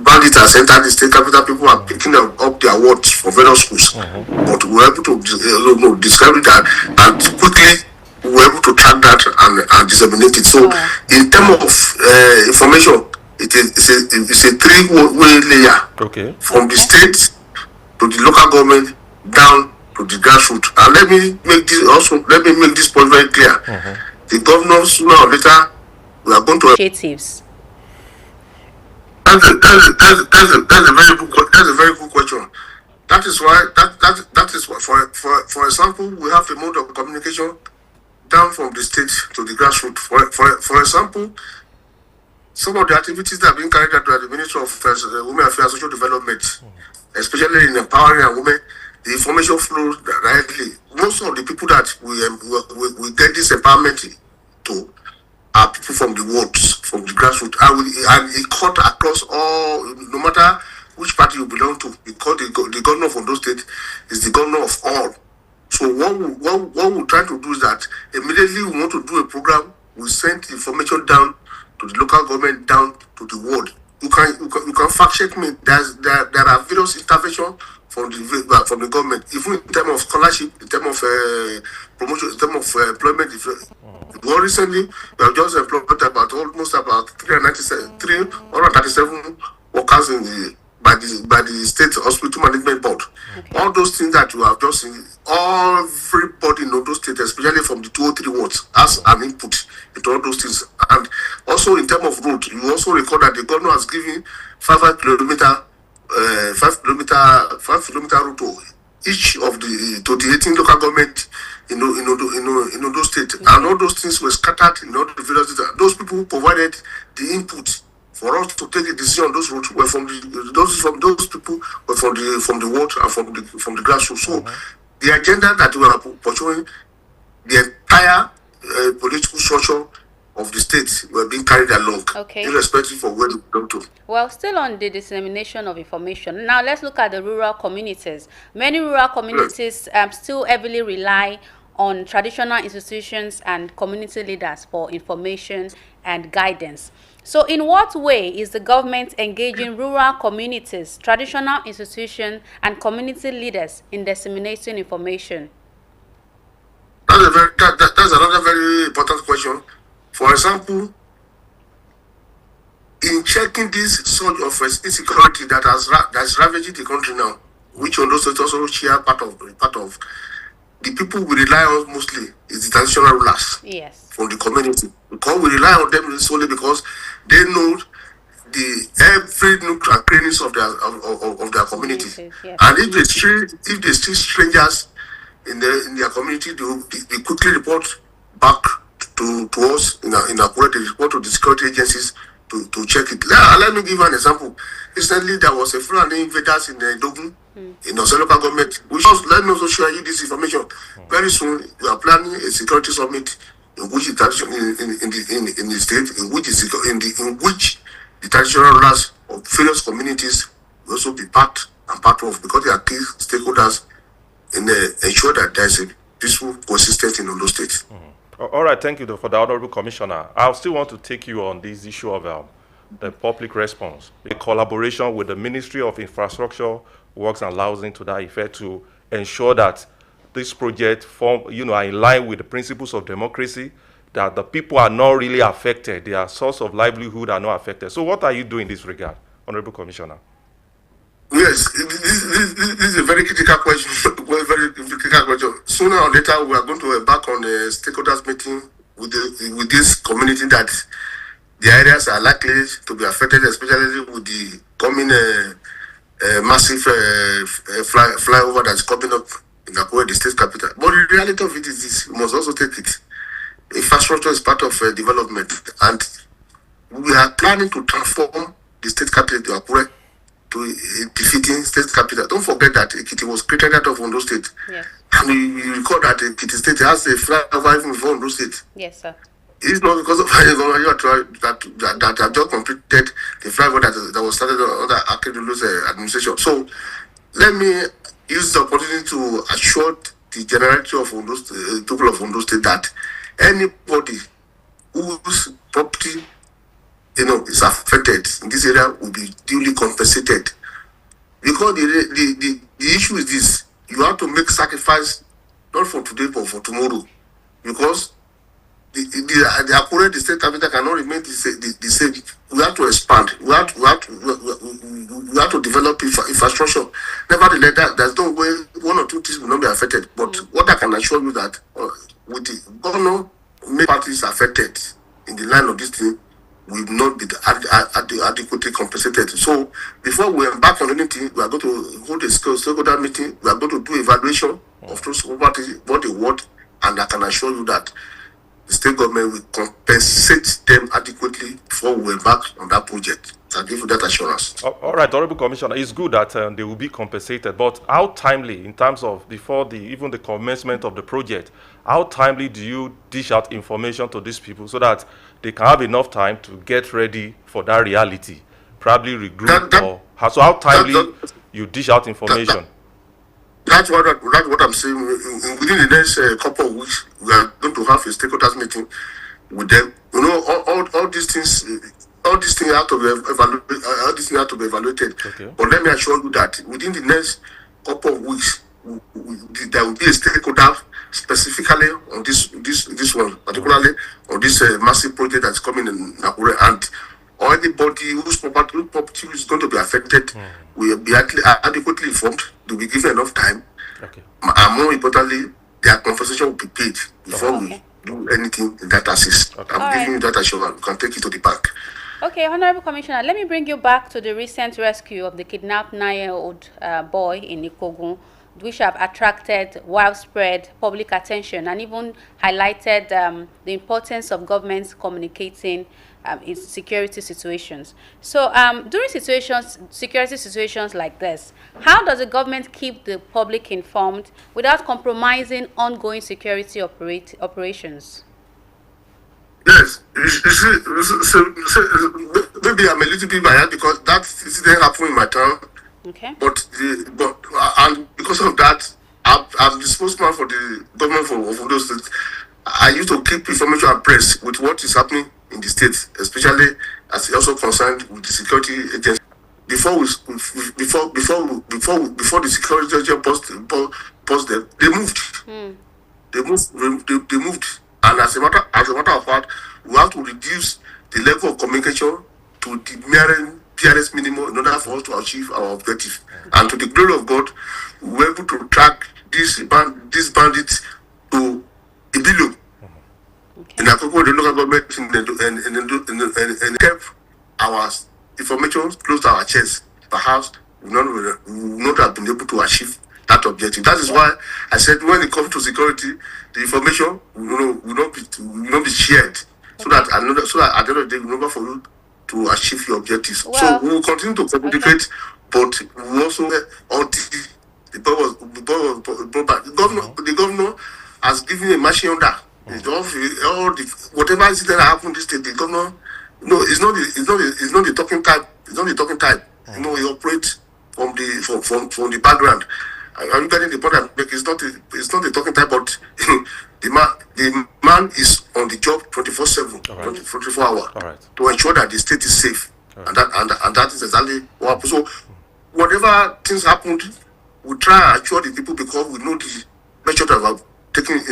bandits are entered the state capital, people are picking up their words from various schools. But we were able to describe it and quickly we were able to track that and disseminate it. So in terms of information, it's a three-way layer, from the state to the local government down to the grassroots. And let me make this point very clear. The governors, sooner or later, we are going to initiatives. That's a very good question. That is why for example, we have a mode of communication down from the state to the grassroots. For example, some of the activities that are being carried out by the Ministry of Women Affairs and Social Development, especially in empowering women, the information flows directly. Most of the people that we get this empowerment to are people from the wards, from the grassroots, and it cut across all, no matter which party you belong to, because the governor of Ondo State is the governor of all. So what we try to do is that immediately we want to do a program, we send information down to the local government, down to the ward. You can fact check me. There are various interventions from the government, even in terms of scholarship, in terms of promotion, in terms of employment. More recently, we have just employed almost about 337 workers by the state hospital management board. All those things that you have just seen, everybody in those states, especially from the 203 wards, has an input into all those things. And also in terms of road, you also record that the governor has given 5 kilometer route to each of the 18 local government in those states. And all those things were scattered in all the various states. Those people who provided the input for us to take a decision on those routes were those people were from the ward and from the grassroots. So the agenda that we are pursuing, the entire political structure of the state were being carried along, irrespective of where we go to. Well, still on the dissemination of information. Now let's look at the rural communities. Many rural communities still heavily rely on traditional institutions and community leaders for information and guidance. So in what way is the government engaging rural communities, traditional institutions, and community leaders in disseminating information? That's another very important question. For example, in checking this surge of insecurity that's ravaging the country now, which on those also share part of the people we rely on mostly is the traditional rulers from the community. Because we rely on them solely because they know every nook and crannies of their community. And if they see strangers in their community, they quickly report back to us in Akure. They report to the security agencies to check it. Let me give you an example. Recently, there was a Fulani invaders in Dogun, in the local government. Let me also share you this information. Very soon, we are planning a security summit in which the in the state, in which the traditional rulers of various communities will also be part of, because they are key stakeholders in ensure that there is a peaceful coexistence in Ondo State. All right, thank you for the Honorable Commissioner. I still want to take you on this issue of the public response, in collaboration with the Ministry of Infrastructure, Works and Housing to that effect, to ensure that this project are in line with the principles of democracy, that the people are not really affected, their source of livelihood are not affected. So what are you doing in this regard, Honorable Commissioner? Yes, this is a very critical question. Very critical question. Sooner or later, we are going to embark on a stakeholders meeting with this community that the areas are likely to be affected, especially with the coming massive flyover that's coming up in Akure, the state capital. But the reality of it is this: we must also take it. Infrastructure is part of development, and we are planning to transform the state capital to Akure to defeating state capital. Don't forget that Ekiti was created out of Ondo State. Yes. And you recall that Ekiti State has a flyover even before Ondo State. Yes, sir. It's not because of that have just completed the flyover that was started under Akedulu's administration. So let me use the opportunity to assure the generality of Ondo, people of Ondo State that anybody whose property is affected in this area will be duly compensated. Because the issue is this: you have to make sacrifice not for today but for tomorrow, because the accurate state capital cannot remain the same. We have to expand. We have to develop infrastructure. Nevertheless, there's no way one or two things will not be affected. But what I can assure you that with the governor, many parties affected in the line of this thing will not be adequately compensated. So before we embark on anything, we are going to hold a stakeholder meeting. We are going to do evaluation of those properties, what they want, and I can assure you that the state government will compensate them adequately before we embark on that project. I'll give you that assurance. All right, Honorable Commissioner, it's good that they will be compensated, but how timely, in terms of before even the commencement of the project, how timely do you dish out information to these people so that they can have enough time to get ready for that reality, probably regroup, so how timely you dish out information? That's what I'm saying. Within the next couple of weeks, we are going to have a stakeholders meeting with them. All these things. All these things have to be evaluated. Okay. But let me assure you that within the next couple of weeks, there will be a stakeholder specifically on this one, particularly on this massive project that's coming in Nakure, and anybody whose property is going to be affected will be adequately informed. They will be given enough time. Okay. And more importantly, their compensation will be paid before we do anything in that assist. Okay. I'm giving you that assurance. You can take it to the bank. Okay, Honorable Commissioner, let me bring you back to the recent rescue of the kidnapped 9-year-old boy in Ikogun, which have attracted widespread public attention and even highlighted the importance of governments communicating in security situations. So during security situations like this, how does the government keep the public informed without compromising ongoing security operations? Yes, maybe I'm a little bit biased because that incident happened in my town. Okay. But because of that, I'm the spokesman for the government of those states. I used to keep information abreast with what is happening in the state, especially as it also concerned with the security agency. Before the security agency post them, they moved. They moved. And as a matter of fact, we have to reduce the level of communication to the barest minimum in order for us to achieve our objective. And to the glory of God, we were able to track these bandits to Ibilu. In Akoko, the local government, and kept our information close to our chest. Perhaps we would not have been able to achieve that objective. That is why I said when it comes to security, the information will not be shared, so that at the end of the day, we for you to achieve your objectives. Well, so we will continue to communicate, but we also the governor has given a marching order. Whatever incident happened this day, the governor, it's not the talking type. It's not the talking type. He operates from the background. Are you getting the point I'm making? It's not the talking type, but the man is on the job 24/7, 24 hours to ensure that the state is safe, and that is exactly what happened. So whatever things happened, we try and assure the people because we know the measures that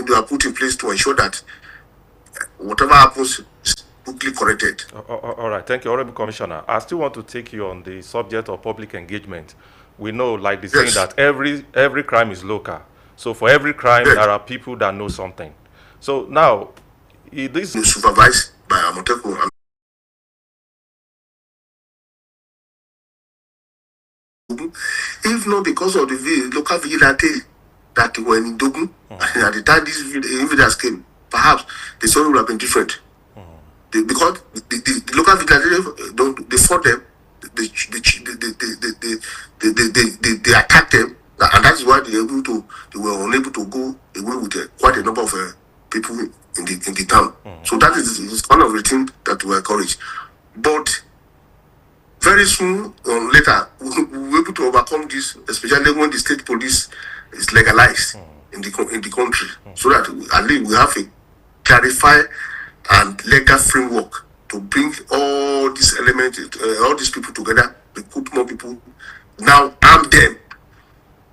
they are put in place to ensure that whatever happens is quickly corrected. All right, thank you, Honorable Commissioner. I still want to take you on the subject of public engagement. We know, like the saying that every crime is local. So for every crime, there are people that know something. So now, this is supervised by Amoteco. If not because of the local vigilante that were in Dogun, and at the time these invaders came, perhaps the story would have been different. Because the local vigilante, they fought them. they attacked them, and that's why they were unable to go away with quite a number of people in the town. So that is one of the things that we encourage. But very soon or later, we will be able to overcome this, especially when the state police is legalized in the country, so that at least we have a clarified and legal framework to bring all these elements, all these people together, recruit more people, now arm them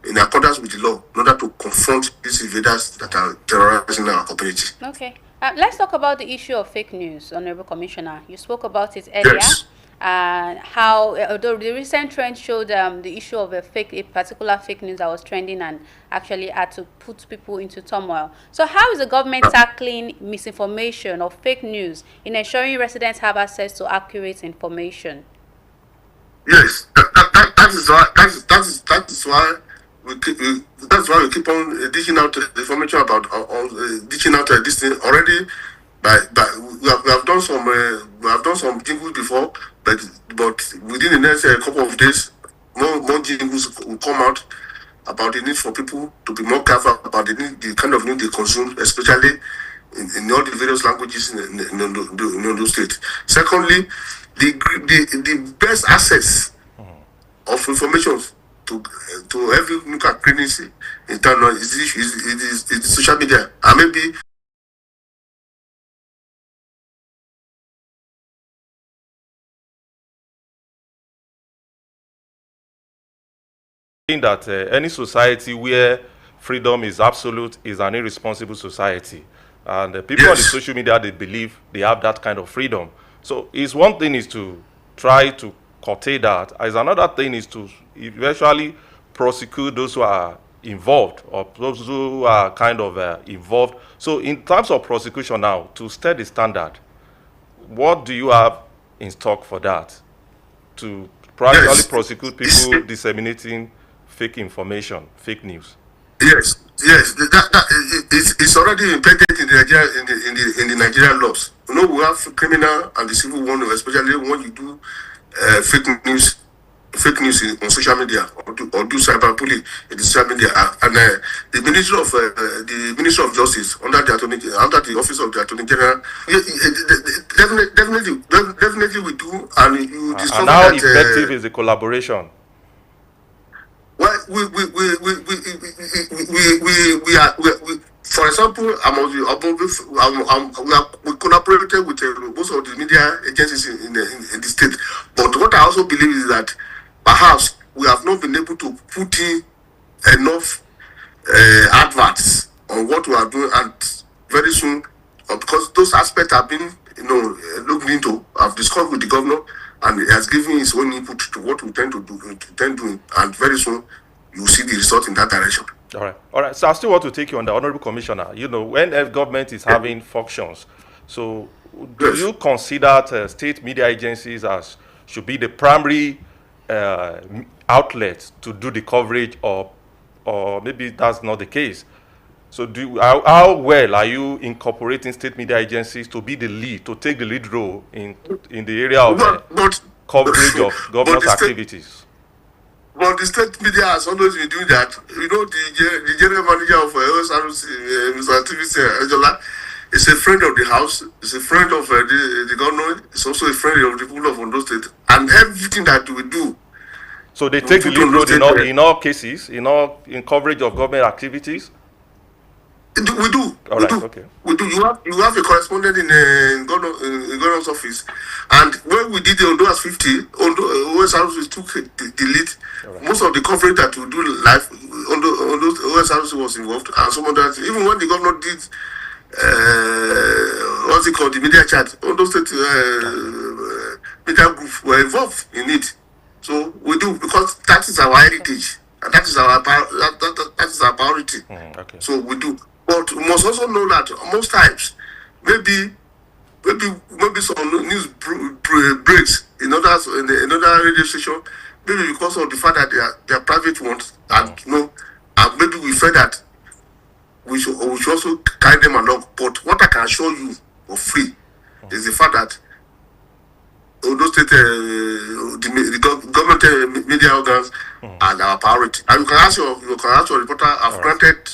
in accordance with the law in order to confront these invaders that are terrorizing our community. Okay. Let's talk about the issue of fake news, Honorable Commissioner. You spoke about it earlier. Yes. How, although the recent trend showed the issue of a particular fake news that was trending and actually had to put people into turmoil. So how is the government tackling misinformation or fake news in ensuring residents have access to accurate information? Yes, that is why that's why we keep on dishing out information about dishing out this thing already. We have done some jingles before, but within the next couple of days, more jingles will come out about the need for people to be more careful about the kind of news they consume, especially in all the various languages in those states. Secondly, the best access of information to every nuclear clinics in town is the social media, and maybe that any society where freedom is absolute is an irresponsible society, and people on the social media, they believe they have that kind of freedom. So it's one thing is to try to curtail that, as another thing is to eventually prosecute those who are involved or those who are kind of involved. So in terms of prosecution now, to set the standard, what do you have in stock for that, to practically prosecute people disseminating fake information, fake news? Yes, it's already embedded in the Nigerian laws. You know, we have criminal and the civil one, especially when you do fake news on social media or do cyberbullying in the social media, and the Ministry of Justice under the Office of the Attorney General, definitely we do, and you discover and how that, effective is the collaboration? Well, we for example, we collaborated with most of the media agencies in the state. But what I also believe is that perhaps we have not been able to put in enough adverts on what we are doing, and very soon, because those aspects have been looked into, I've discussed with the governor, and he has given his own input to what we tend to do, and very soon you'll see the result in that direction. All right. So I still want to take you on the Honorable Commissioner. You know, when the government is having functions, so do you consider state media agencies as should be the primary outlet to do the coverage, or maybe that's not the case? So how well are you incorporating state media agencies to be the lead, to take the lead role in the area of coverage of government activities? But the state media has always been doing that. You know, the general manager of Osrc, Mr. Activist Ejola, is a friend of the house, is a friend of the governor, is also a friend of the people of Ondo State, and everything that we do. So they take the lead role in all cases, in coverage of government activities? We do. Okay. We do. You have a correspondent in governor's office, and when we did the Ondo as 50, Osrc took the lead. Right. Most of the coverage that we do live, Osrc was involved, and some of that. Even when the governor did what's it called, the media chat, Ondo State media group were involved in it. So we do, because that is our heritage, and that is our priority. Okay. So we do. But we must also know that most times, maybe some news breaks in another radio station, maybe because of the fact that they are private ones, and and maybe we feel that we should also carry them along. But what I can assure you for free is the fact that Ondo State government media organs as our priority. And you can ask your reporter. I've granted